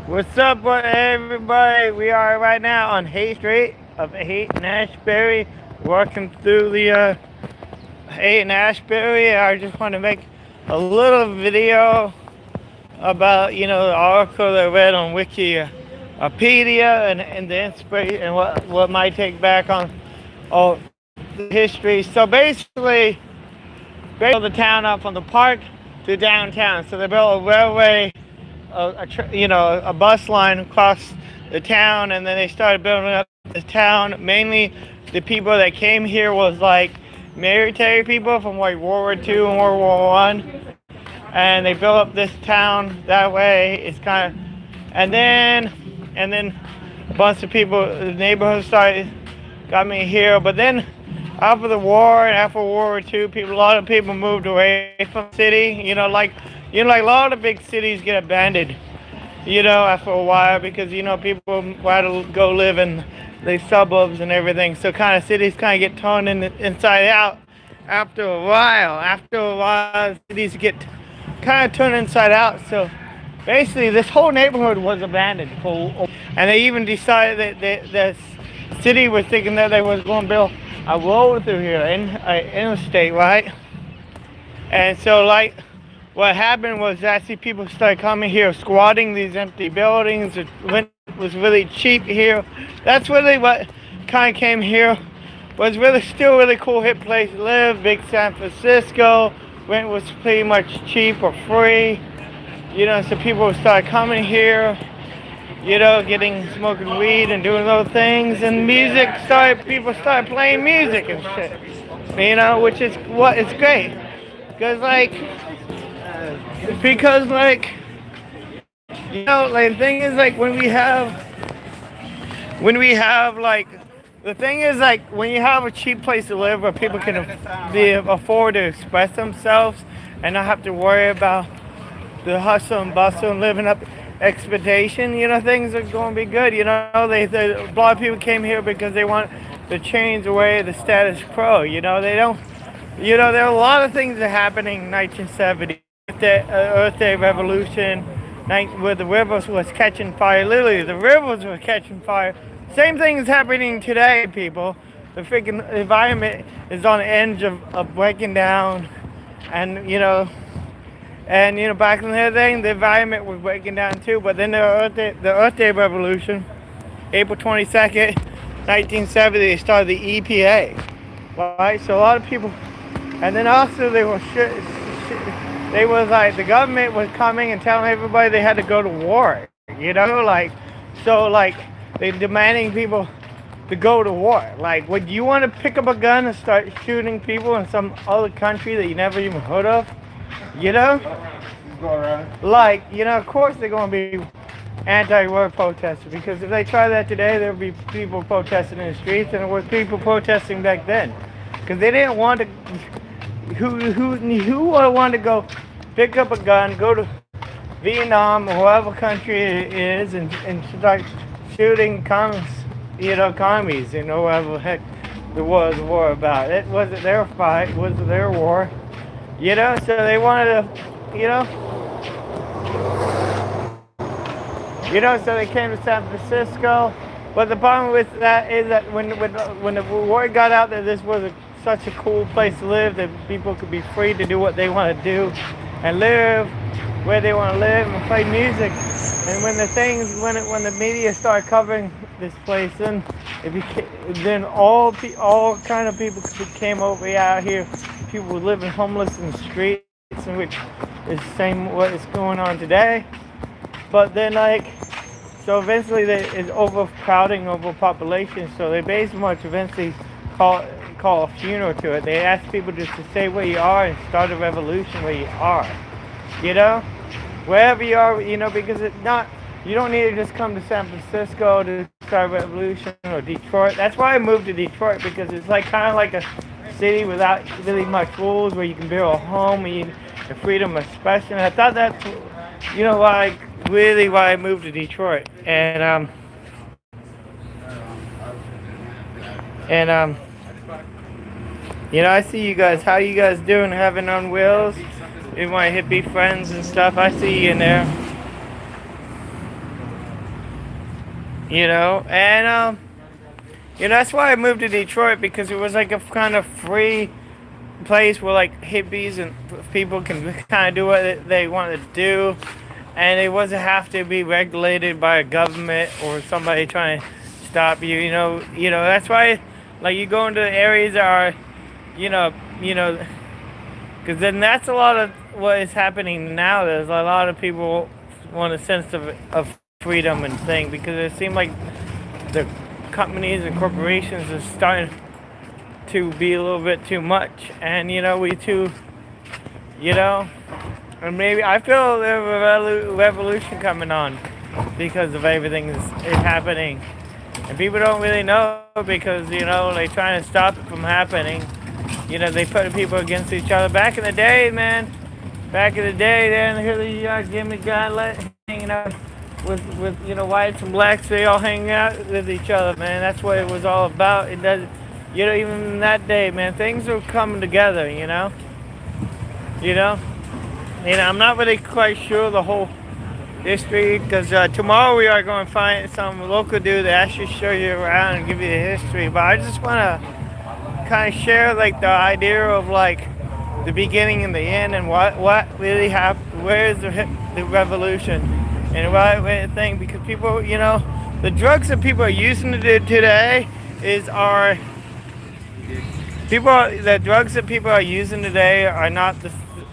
What's up, everybody? We are right now on Haight Street of Haight-Ashbury, walking through the Haight-Ashbury. I just want to make a little video about, the article that I read on Wikipedia and the inspiration and what might take back on all the history. So basically, they built the town up from the park to downtown. So they built a railway, a bus line across the town, and then they started building up the town. Mainly, the people that came here was like military people from like World War II and World War One, and they built up this town that way. It's kind of, and then a bunch of people, the neighborhood started got me here, but then after the war and after World War II, a lot of people moved away from the city. Like a lot of big cities get abandoned, after a while because, people want to go live in the suburbs and everything. So kind of cities kind of get turned inside out after a while. After a while, cities get kind of turned inside out. So basically, this whole neighborhood was abandoned. And they even decided that the city was thinking that they was going to build a road through here, interstate, right? And so, like, what happened was actually people started coming here, squatting these empty buildings. Rent was really cheap here. That's really what kind of came here. Was really still really cool, hip place to live. Big San Francisco. Rent was pretty much cheap or free. So people started coming here. Smoking weed and doing those things, and people started playing music and shit, which is it's great, because the thing is like when we have like, the thing is like when you have a cheap place to live where people can afford to express themselves and not have to worry about the hustle and bustle and living up expectation, things are going to be good. A lot of people came here because they want to change away the status quo. They don't. There are a lot of things that happening in 1970, the Earth Day Revolution, where the rivers was catching fire. Literally, the rivers were catching fire. Same thing is happening today, people. The freaking environment is on the edge of breaking down, and back in the day, the environment was breaking down too. But then the Earth Day Revolution, April 22nd, 1970, they started the EPA, right? So a lot of people, and then also they were they was like, the government was coming and telling everybody they had to go to war, they demanding people to go to war. Like, would you want to pick up a gun and start shooting people in some other country that you never even heard of? Of course they're going to be anti-war protesters, because if they try that today, there'll be people protesting in the streets, and there were people protesting back then, because they didn't want to. Who wanted to go pick up a gun, go to Vietnam or whatever country it is, and start shooting commies, whatever heck there was a war about. It wasn't their fight, it wasn't their war. So they wanted to, so they came to San Francisco. But the problem with that is that when the word got out that this was such a cool place to live, that people could be free to do what they want to do and live where they want to live and play music. And when the media started covering this place, then all kind of people came over out here. People were living homeless in the streets, which is the same what is going on today. But then so eventually it's overcrowding, overpopulation. So they basically eventually call a funeral to it. They ask people just to stay where you are and start a revolution where you are. Wherever you are, because you don't need to just come to San Francisco to start a revolution, or Detroit. That's why I moved to Detroit, because it's kind of like a city without really much rules, where you can build a home and the freedom of expression. I thought that's why I moved to Detroit. And I see you guys. How you guys doing? Having on wheels? You my hippie friends and stuff. I see you in there. And that's why I moved to Detroit, because it was like a kind of free place where like hippies and people can kind of do what they want to do, and it wasn't have to be regulated by a government or somebody trying to stop you. That's why, like, you go into areas that are, you know, you know, because then that's a lot of what is happening now. There's a lot of people want a sense of freedom and thing, because it seems like the companies and corporations are starting to be a little bit too much, and we too, and maybe I feel there's a revolution coming on because of everything is happening, and people don't really know, because they're trying to stop it from happening. They put people against each other. Back in the day, man. Then here the Jimmy guy hanging out with whites and blacks. They all hang out with each other, man. That's what it was all about. It does, even in that day, man, things were coming together. I'm not really quite sure the whole history, because tomorrow we are going to find some local dude that actually show you around and give you the history. But I just want to kind of share like the idea of like the beginning and the end, and what really happened, where is the revolution, and what thing, because people, the drugs that people are using today the drugs that people are using today are not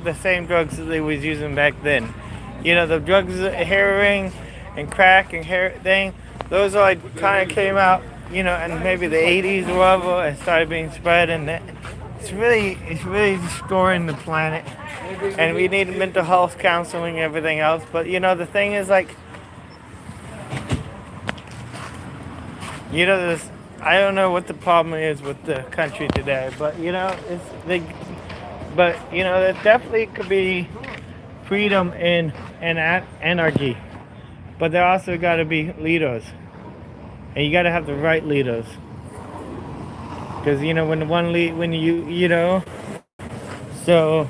the same drugs that they was using back then. The drugs, heroin and crack and thing, those are like kind of came out, in maybe the 80s or whatever, and started being spread, and it's really destroying the planet. And we need mental health counseling and everything else. But the thing is, like, this, I don't know what the problem is with the country today, but there definitely could be freedom and anarchy, but there also got to be leaders, and you got to have the right leaders, because when the one lead, when so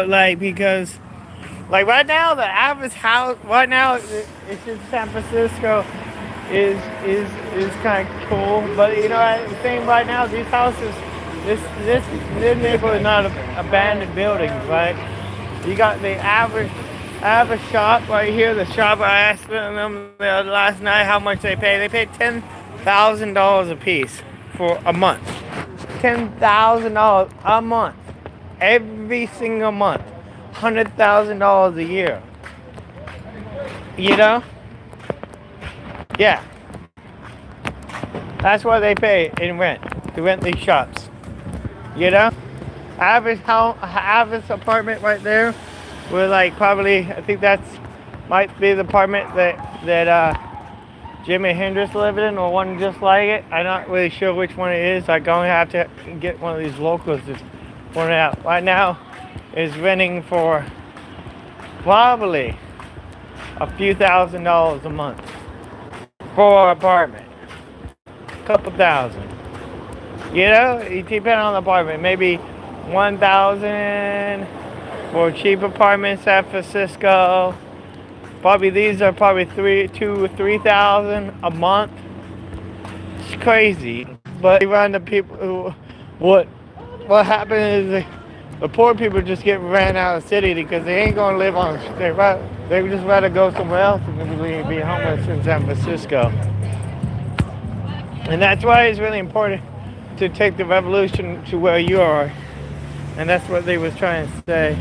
like, because like right now the average house right now, it's in San Francisco, is kind of cool, but the thing right now, these houses, this neighborhood is not abandoned buildings, right? You got the average shop right here. The shop, I asked them last night how much they pay. They pay $10,000 a piece for a month. $10,000 a month, every single month. $100,000 a year. Yeah. That's what they pay in rent to rent these shops. Average apartment right there, with like probably, I think might be the apartment that Jimi Hendrix lived in, or one just like it. I'm not really sure which one it is. I'm going to have to get one of these locals to point it out. Right now, is renting for probably a few $1,000s a month for an apartment. Couple thousand. It depends on the apartment. Maybe 1,000 for a cheap apartment in San Francisco. Probably these are probably 2,000 or 3,000 a month. It's crazy. But around the people who, what happens is the poor people just get ran out of the city, because they ain't gonna live on. They just rather go somewhere else than be homeless in San Francisco. And that's why it's really important to take the revolution to where you are. And that's what they was trying to say.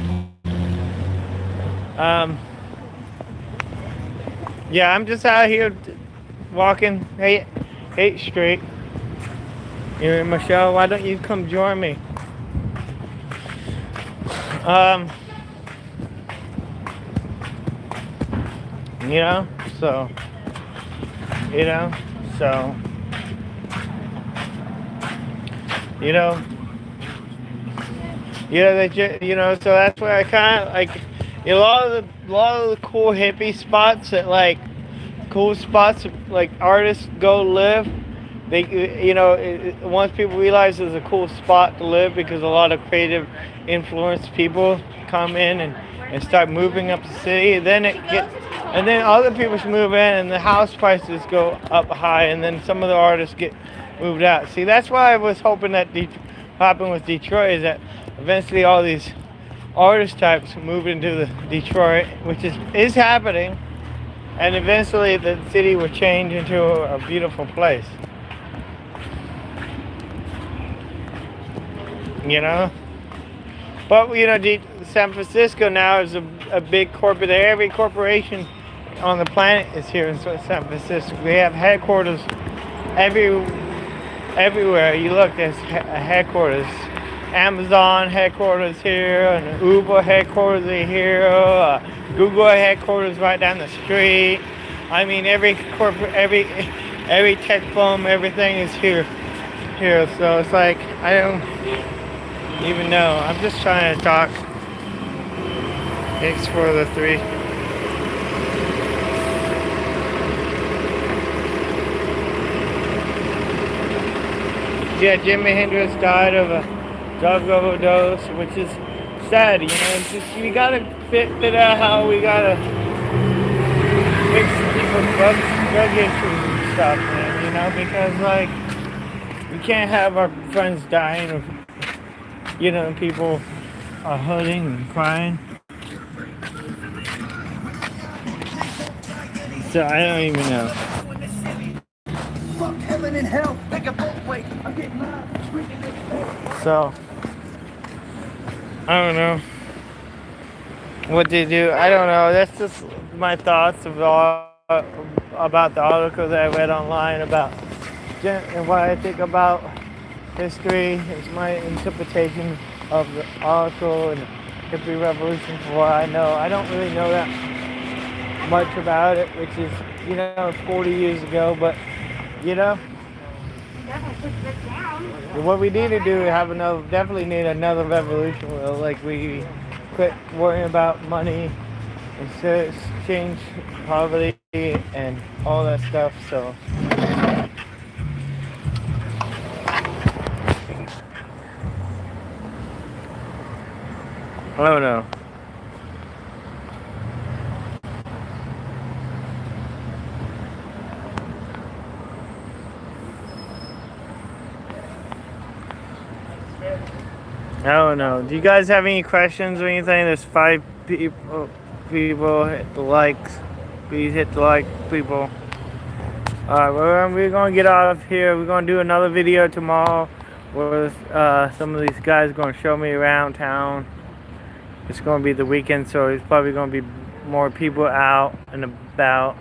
Yeah, I'm just out here walking Haight Street. Michelle, why don't you come join me? So that's where I kind of like a lot of the cool hippie spots that like artists go live they, you know, once people realize it's a cool spot to live because a lot of creative, influenced people come in and start moving up the city, then it gets, and then other people move in, and the house prices go up high, and then some of the artists get moved out. See, that's why I was hoping that happened with Detroit is that eventually all these artist types move into the Detroit, which is happening, and eventually the city will change into a beautiful place. You know, but you know, San Francisco now is a big corporate. Every corporation on the planet is here in San Francisco. We have headquarters everywhere. You look, there's headquarters. Amazon headquarters here, and Uber headquarters here, Google headquarters right down the street. I mean, every tech firm, everything is here. So it's like I don't even know. I'm just trying to talk. Thanks for the 3. Yeah, Jimi Hendrix died of a drug overdose, which is sad, you know. It's just, we gotta figure out how we gotta fix people's drug issues and stuff, man, you know, because, like, we can't have our friends dying of, you know, people are hurting and crying. So I don't even know. Fuck heaven and hell, make a both way. I'm getting mine. So I don't know what they do. I don't know. That's just my thoughts about the article that I read online about and what I think about history. It's my interpretation of the article and the hippie revolution from what I know. I don't really know that much about it, which is, you know, 40 years ago, but, you know, what we need to do is definitely need another revolution where, like, we quit worrying about money and change poverty and all that stuff, so. I don't know. I don't know. Do you guys have any questions or anything? There's 5 people. Hit the likes. Please hit the like, people. Alright, we're gonna get out of here. We're gonna do another video tomorrow where some of these guys are gonna show me around town. It's gonna be the weekend, so there's probably gonna be more people out and about.